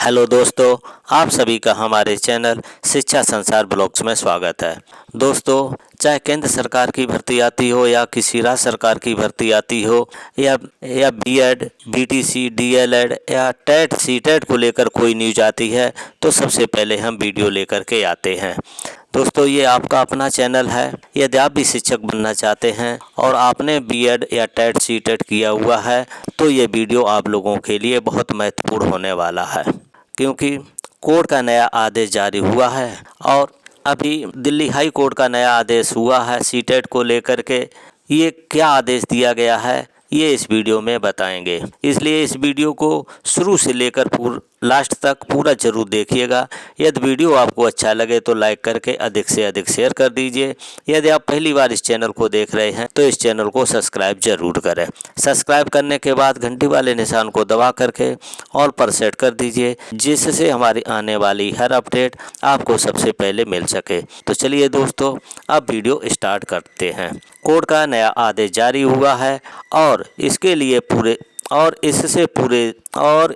Hello दोस्तों, आप सभी का हमारे चैनल शिक्षा संसार ब्लॉग्स में स्वागत है। दोस्तों, चाहे केंद्र सरकार की भर्ती आती हो या किसी राज्य सरकार की भर्ती आती हो या बीएड, बीटीसी, डीएलएड या टेट सीटेट को लेकर कोई न्यूज आती है तो सबसे पहले हम वीडियो लेकर के आते हैं। दोस्तों, ये आपका अपना चैनल है। यदि आप भी शिक्षक बनना चाहते हैं और आपने बीएड या टेट सीटेट किया हुआ है तो ये वीडियो आप लोगों के लिए बहुत महत्वपूर्ण होने वाला है, क्योंकि कोर्ट का नया आदेश जारी हुआ है और अभी दिल्ली हाई कोर्ट का नया आदेश हुआ है सीटेट को लेकर के। ये क्या आदेश दिया गया है ये इस वीडियो में बताएंगे, इसलिए इस वीडियो को शुरू से लेकर लास्ट तक पूरा जरूर देखिएगा। यदि वीडियो आपको अच्छा लगे तो लाइक करके अधिक से अधिक शेयर कर दीजिए। यदि आप पहली बार इस चैनल को देख रहे हैं तो इस चैनल को सब्सक्राइब जरूर करें। सब्सक्राइब करने के बाद घंटी वाले निशान को दबा करके ऑल पर सेट कर दीजिए, जिससे हमारी आने वाली हर अपडेट आपको सबसे पहले मिल सके। तो चलिए दोस्तों, अब वीडियो स्टार्ट करते हैं। कोर्ट का नया आदेश जारी हुआ है और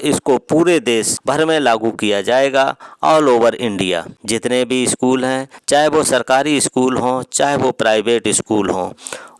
इसको पूरे देश भर में लागू किया जाएगा। ऑल ओवर इंडिया जितने भी स्कूल हैं, चाहे वो सरकारी स्कूल हों चाहे वो प्राइवेट स्कूल हों,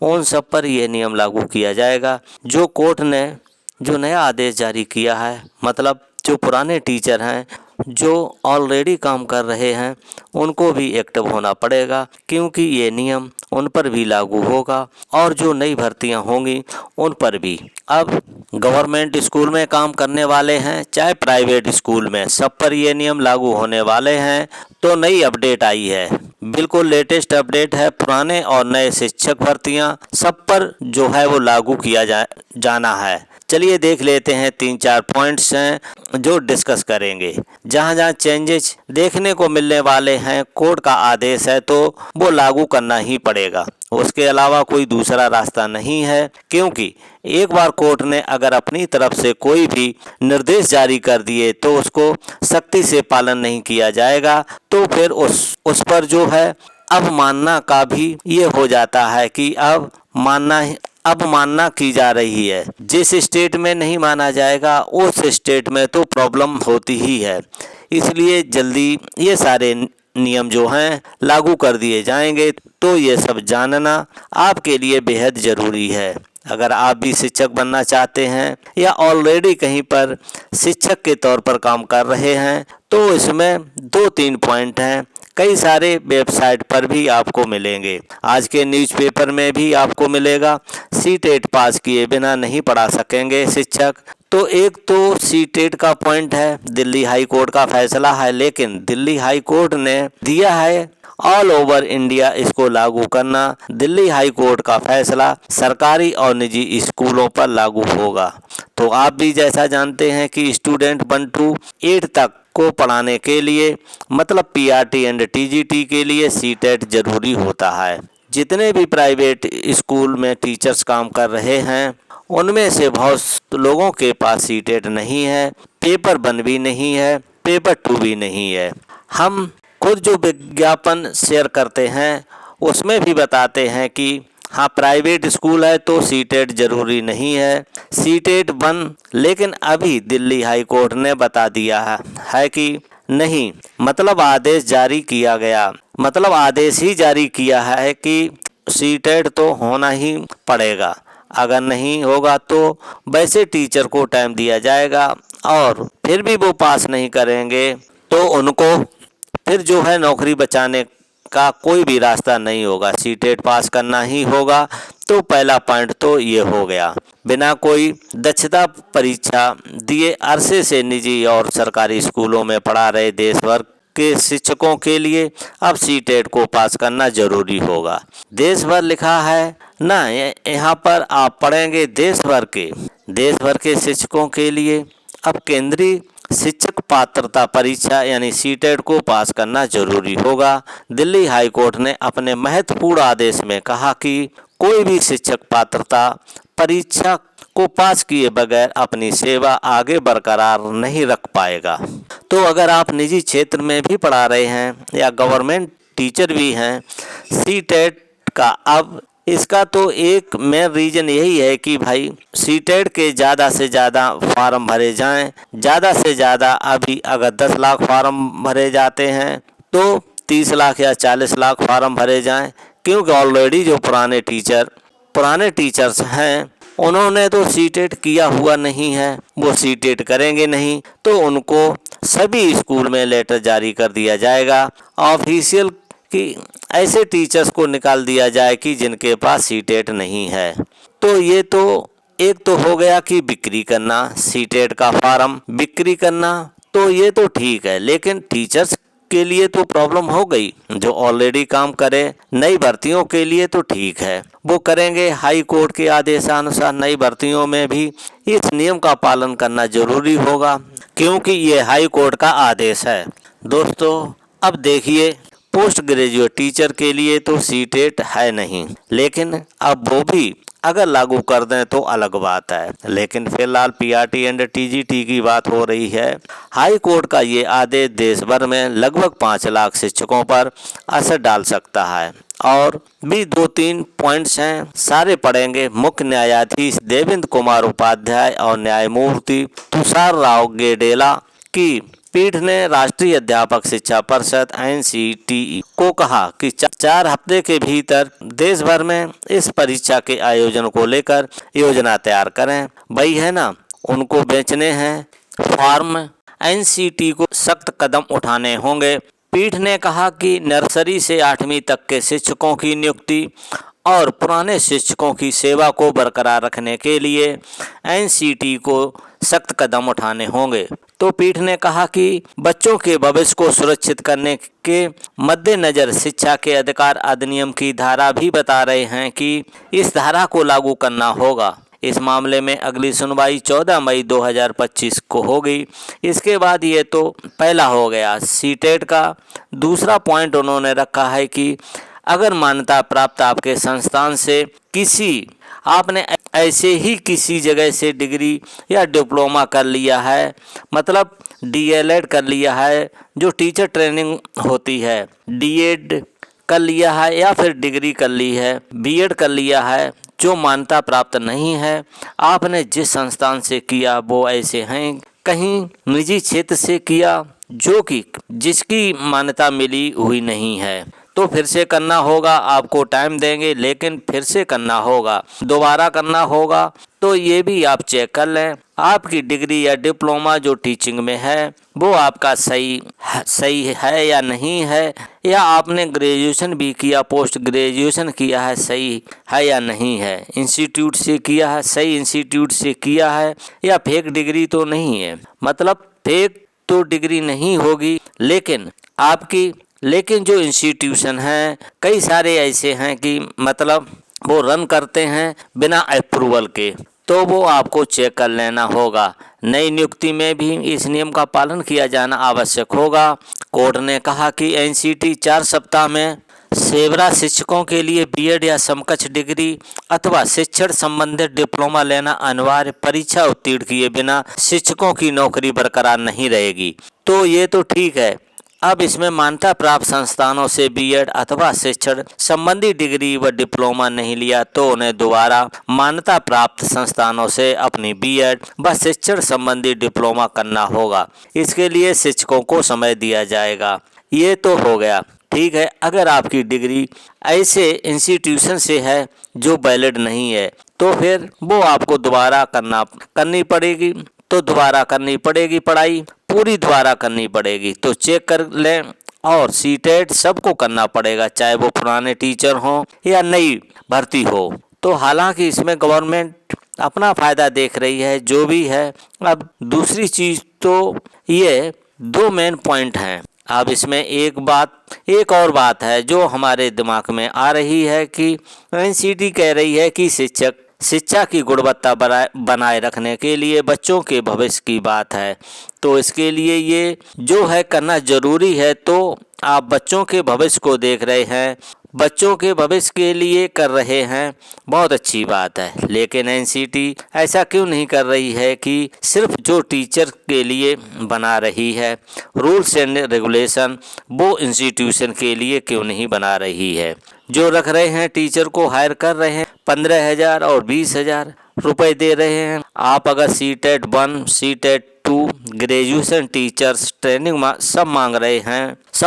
उन सब पर यह नियम लागू किया जाएगा। जो कोर्ट ने जो नया आदेश जारी किया है, मतलब जो पुराने टीचर हैं जो ऑलरेडी काम कर रहे हैं उनको भी एक्टिव होना पड़ेगा, क्योंकि ये नियम उन पर भी लागू होगा और जो नई भर्तियां होंगी उन पर भी। अब गवर्नमेंट स्कूल में काम करने वाले हैं चाहे प्राइवेट स्कूल में, सब पर ये नियम लागू होने वाले हैं। तो नई अपडेट आई है, बिल्कुल लेटेस्ट अपडेट है। पुराने और नए शिक्षक भर्तियां सब पर जो है वो लागू किया जाना है। चलिए देख लेते हैं, 3-4 पॉइंट्स हैं जो डिस्कस करेंगे। जहां जहां चेंजेस देखने को मिलने वाले हैं, कोर्ट का आदेश है तो वो लागू करना ही पड़ेगा, उसके अलावा कोई दूसरा रास्ता नहीं है। क्योंकि एक बार कोर्ट ने अगर अपनी तरफ से कोई भी निर्देश जारी कर दिए तो उसको सख्ती से पालन नहीं किया जाएगा, तो फिर उस पर जो है अवमानना का भी ये हो जाता है कि अवमानना की जा रही है। जिस स्टेट में नहीं माना जाएगा उस स्टेट में तो प्रॉब्लम होती ही है। इसलिए जल्दी ये सारे नियम जो हैं लागू कर दिए जाएंगे, तो ये सब जानना आपके लिए बेहद ज़रूरी है। अगर आप भी शिक्षक बनना चाहते हैं या ऑलरेडी कहीं पर शिक्षक के तौर पर काम कर रहे हैं तो इसमें 2-3 पॉइंट हैं। कई सारे वेबसाइट पर भी आपको मिलेंगे, आज के न्यूज़पेपर में भी आपको मिलेगा। सीटेट पास किए बिना नहीं पढ़ा सकेंगे शिक्षक। तो एक तो सीटेट का पॉइंट है, दिल्ली हाई कोर्ट का फैसला है, लेकिन दिल्ली हाई कोर्ट ने दिया है ऑल ओवर इंडिया इसको लागू करना। दिल्ली हाई कोर्ट का फैसला सरकारी और निजी स्कूलों पर लागू होगा। तो आप भी जैसा जानते हैं कि स्टूडेंट 1 to 8 तक को पढ़ाने के लिए, मतलब पीआरटी एंड टीजीटी के लिए सीटेट जरूरी होता है। जितने भी प्राइवेट स्कूल में टीचर्स काम कर रहे हैं उनमें से बहुत लोगों के पास सीटेट नहीं है, पेपर 1 भी नहीं है, पेपर 2 भी नहीं है। हम खुद जो विज्ञापन शेयर करते हैं उसमें भी बताते हैं कि हाँ, प्राइवेट स्कूल है तो सीटेट जरूरी नहीं है, सीटेट 1। लेकिन अभी दिल्ली हाई कोर्ट ने बता दिया है कि नहीं, मतलब आदेश ही जारी किया है कि सीटेट तो होना ही पड़ेगा। अगर नहीं होगा तो वैसे टीचर को टाइम दिया जाएगा और फिर भी वो पास नहीं करेंगे तो उनको फिर जो है नौकरी बचाने का कोई भी रास्ता नहीं होगा, सीटेट पास करना ही होगा। तो पहला पॉइंट तो ये हो गया। बिना कोई दक्षता परीक्षा दिए अरसे से निजी और सरकारी स्कूलों में पढ़ा रहे देश भर के शिक्षकों के लिए अब सीटेट को पास करना जरूरी होगा। देश भर लिखा है ना, यहाँ पर आप पढ़ेंगे देश भर के शिक्षकों के लिए अब केंद्रीय शिक्षक पात्रता परीक्षा यानी सीटेट को पास करना जरूरी होगा। दिल्ली हाई कोर्ट ने अपने महत्वपूर्ण आदेश में कहा कि कोई भी शिक्षक पात्रता परीक्षा को पास किए बगैर अपनी सेवा आगे बरकरार नहीं रख पाएगा। तो अगर आप निजी क्षेत्र में भी पढ़ा रहे हैं या गवर्नमेंट टीचर भी हैं, सीटेट का अब इसका तो एक मेन रीज़न यही है कि भाई सीटेट के ज़्यादा से ज़्यादा फार्म भरे जाएं। ज़्यादा से ज़्यादा अभी अगर 10 लाख फार्म भरे जाते हैं तो 30 लाख या 40 लाख फार्म भरे जाएं, क्योंकि ऑलरेडी जो पुराने टीचर्स हैं उन्होंने तो सीटेट किया हुआ नहीं है, वो सीटेट करेंगे नहीं तो उनको सभी स्कूल में लेटर जारी कर दिया जाएगा ऑफिशियल कि ऐसे टीचर्स को निकाल दिया जाए कि जिनके पास सीटेट नहीं है। तो ये तो एक तो हो गया कि बिक्री करना, सीटेट का फार्म बिक्री करना, तो ये तो ठीक है, लेकिन टीचर्स के लिए तो प्रॉब्लम हो गई। जो ऑलरेडी काम करे नई भर्तियों के लिए तो ठीक है, वो करेंगे। हाई कोर्ट के आदेशानुसार नई भर्तियों में भी इस नियम का पालन करना जरूरी होगा, क्योंकि ये हाई कोर्ट का आदेश है। दोस्तों अब देखिए, पोस्ट ग्रेजुएट टीचर के लिए तो सीटेट है नहीं, लेकिन अब वो भी अगर लागू कर दें तो अलग बात है। लेकिन फिलहाल पीआरटी एंड टीजीटी की बात हो रही है। हाई कोर्ट का ये आदेश देश भर में लगभग 5 लाख शिक्षकों पर असर डाल सकता है। और भी 2-3 पॉइंट्स हैं, सारे पढ़ेंगे। मुख्य न्यायाधीश देवेंद्र कुमार उपाध्याय और न्यायमूर्ति तुषार राव गेडेला की पीठ ने राष्ट्रीय अध्यापक शिक्षा परिषद NCTE को कहा कि 4 हफ्ते के भीतर देश भर में इस परीक्षा के आयोजन को लेकर योजना तैयार करें। वही है ना, उनको बेचने हैं फॉर्म। NCTE को सख्त कदम उठाने होंगे। पीठ ने कहा कि नर्सरी से 8वीं तक के शिक्षकों की नियुक्ति और पुराने शिक्षकों की सेवा को बरकरार रखने के लिए NCTE को सख्त कदम उठाने होंगे। तो पीठ ने कहा कि बच्चों के भविष्य को सुरक्षित करने के मद्देनजर शिक्षा के अधिकार अधिनियम की धारा भी बता रहे हैं कि इस धारा को लागू करना होगा। इस मामले में अगली सुनवाई 14 मई 2025 को होगी। इसके बाद ये तो पहला हो गया। सीटेट का दूसरा पॉइंट उन्होंने रखा है कि अगर मान्यता प्राप्त आपके संस्थान से आपने ऐसे ही किसी जगह से डिग्री या डिप्लोमा कर लिया है, मतलब DLED कर लिया है, जो टीचर ट्रेनिंग होती है, DED कर लिया है या फिर डिग्री कर ली है, BEd कर लिया है, जो मान्यता प्राप्त नहीं है, आपने जिस संस्थान से किया वो ऐसे हैं, कहीं निजी क्षेत्र से किया जो कि जिसकी मान्यता मिली हुई नहीं है, तो फिर से करना होगा। आपको टाइम देंगे लेकिन फिर से करना होगा, दोबारा करना होगा। तो ये भी आप चेक कर लें, आपकी डिग्री या डिप्लोमा जो टीचिंग में है वो आपका सही है या नहीं है, या आपने ग्रेजुएशन भी किया, पोस्ट ग्रेजुएशन किया है, सही है या नहीं है, इंस्टीट्यूट से किया है, सही इंस्टीट्यूट से किया है, या फेक डिग्री तो नहीं है। मतलब फेक तो डिग्री नहीं होगी, लेकिन जो इंस्टीट्यूशन हैं कई सारे ऐसे हैं कि मतलब वो रन करते हैं बिना अप्रूवल के, तो वो आपको चेक कर लेना होगा। नई नियुक्ति में भी इस नियम का पालन किया जाना आवश्यक होगा। कोर्ट ने कहा कि NCTE 4 सप्ताह में सेवरा शिक्षकों के लिए BEd या समकक्ष डिग्री अथवा शिक्षण संबंधित डिप्लोमा लेना अनिवार्य, परीक्षा उत्तीर्ण किए बिना शिक्षकों की नौकरी बरकरार नहीं रहेगी। तो ये तो ठीक है। अब इसमें मान्यता प्राप्त संस्थानों से BEd अथवा शिक्षण संबंधी डिग्री व डिप्लोमा नहीं लिया तो उन्हें दोबारा मान्यता प्राप्त संस्थानों से अपनी BEd व शिक्षण संबंधी डिप्लोमा करना होगा। इसके लिए शिक्षकों को समय दिया जाएगा। ये तो हो गया, ठीक है। अगर आपकी डिग्री ऐसे इंस्टीट्यूशन से है जो वैलिड नहीं है तो फिर वो आपको दोबारा करनी पड़ेगी। तो दोबारा करनी पड़ेगी, पढ़ाई पूरी दोबारा करनी पड़ेगी। तो चेक कर लें। और सीटेट सबको करना पड़ेगा, चाहे वो पुराने टीचर हों या नई भर्ती हो। तो हालांकि इसमें गवर्नमेंट अपना फ़ायदा देख रही है, जो भी है। अब दूसरी चीज़ तो ये 2 मेन पॉइंट हैं। अब इसमें एक और बात है जो हमारे दिमाग में आ रही है कि NCTE कह रही है कि शिक्षा की गुणवत्ता बनाए रखने के लिए बच्चों के भविष्य की बात है, तो इसके लिए ये जो है करना ज़रूरी है। तो आप बच्चों के भविष्य को देख रहे हैं, बच्चों के भविष्य के लिए कर रहे हैं, बहुत अच्छी बात है। लेकिन एनसीटी ऐसा क्यों नहीं कर रही है कि सिर्फ जो टीचर के लिए बना रही है रूल्स एंड रेगुलेशन, वो इंस्टीट्यूशन के लिए क्यों नहीं बना रही है। जो रख रहे हैं टीचर को हायर कर रहे हैं, 15,000 और 20,000 रुपए दे रहे हैं। आप अगर CTET 1, CTET 2, graduation teachers training सब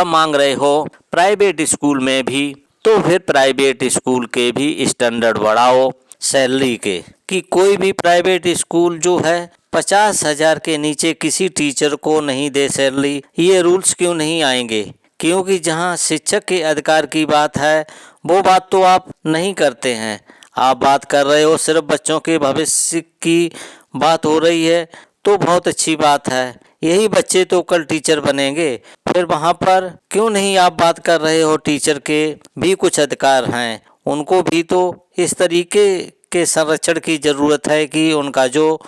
मांग रहे हो प्राइवेट स्कूल में भी, तो फिर प्राइवेट स्कूल के भी स्टैंडर्ड बढ़ाओ सैलरी के, कि कोई भी प्राइवेट स्कूल जो है 50,000 के नीचे किसी टीचर को नहीं दे सैलरी। ये रूल्स क्यों नहीं आएंगे? क्योंकि जहां शिक्षक के अधिकार की बात है वो बात तो आप नहीं करते हैं। आप बात कर रहे हो सिर्फ बच्चों के भविष्य की बात हो रही है, तो बहुत अच्छी बात है। यही बच्चे तो कल टीचर बनेंगे, फिर वहाँ पर क्यों नहीं आप बात कर रहे हो? टीचर के भी कुछ अधिकार हैं, उनको भी तो इस तरीके के संरक्षण की ज़रूरत है कि उनका जो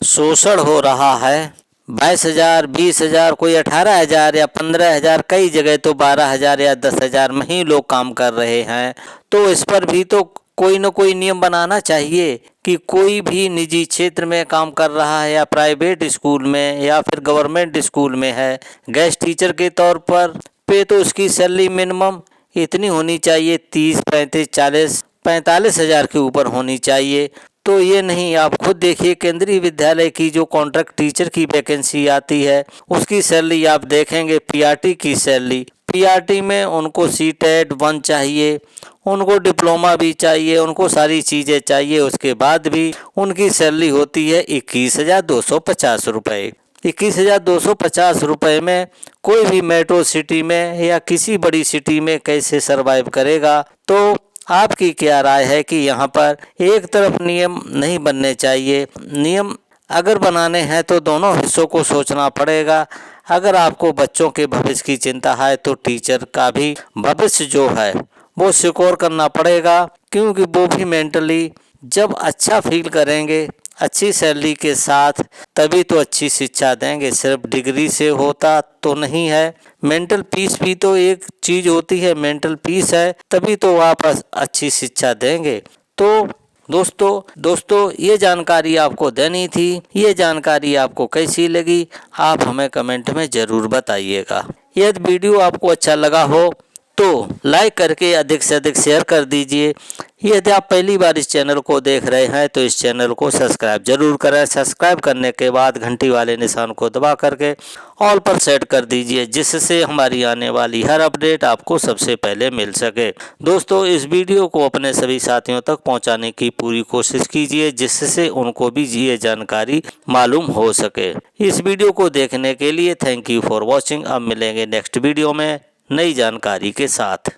शोषण हो रहा है 22,000, 20,000, कोई 18,000 या 15,000, कई जगह तो 12,000 या 10,000 में ही लोग काम कर रहे हैं, तो इस पर भी तो कोई न कोई नियम बनाना चाहिए कि कोई भी निजी क्षेत्र में काम कर रहा है या प्राइवेट स्कूल में या फिर गवर्नमेंट स्कूल में है गेस्ट टीचर के तौर पर पे, तो उसकी सैलरी मिनिमम इतनी होनी चाहिए, 30, 35, 40, 45,000 के ऊपर होनी चाहिए। तो ये नहीं, आप खुद देखिए केंद्रीय विद्यालय की जो कॉन्ट्रैक्ट टीचर की वैकेंसी आती है उसकी सैलरी आप देखेंगे, पीआरटी की सैलरी, पीआरटी में उनको सीटेट 1 चाहिए, उनको डिप्लोमा भी चाहिए, उनको सारी चीज़ें चाहिए, उसके बाद भी उनकी सैलरी होती है 21,250 रुपये। 21,250 रुपये में कोई भी मेट्रो सिटी में या किसी बड़ी सिटी में कैसे सरवाइव करेगा? तो आपकी क्या राय है कि यहाँ पर एक तरफ नियम नहीं बनने चाहिए? नियम अगर बनाने हैं तो दोनों हिस्सों को सोचना पड़ेगा। अगर आपको बच्चों के भविष्य की चिंता है तो टीचर का भी भविष्य जो है वो सिक्योर करना पड़ेगा, क्योंकि वो भी मेंटली जब अच्छा फील करेंगे अच्छी सैलरी के साथ तभी तो अच्छी शिक्षा देंगे। सिर्फ डिग्री से होता तो नहीं है, मेंटल पीस भी तो एक चीज़ होती है, मेंटल पीस है तभी तो आप अच्छी शिक्षा देंगे। तो दोस्तों ये जानकारी आपको देनी थी। ये जानकारी आपको कैसी लगी आप हमें कमेंट में ज़रूर बताइएगा। यदि वीडियो आपको अच्छा लगा हो तो लाइक करके अधिक से अधिक शेयर कर दीजिए। यदि आप पहली बार इस चैनल को देख रहे हैं तो इस चैनल को सब्सक्राइब जरूर करें। सब्सक्राइब करने के बाद घंटी वाले निशान को दबा करके ऑल पर सेट कर दीजिए, जिससे हमारी आने वाली हर अपडेट आपको सबसे पहले मिल सके। दोस्तों, इस वीडियो को अपने सभी साथियों तक पहुंचाने की पूरी कोशिश कीजिए, जिससे उनको भी ये जानकारी मालूम हो सके। इस वीडियो को देखने के लिए थैंक यू फॉर वॉचिंग। अब मिलेंगे नेक्स्ट वीडियो में नई जानकारी के साथ।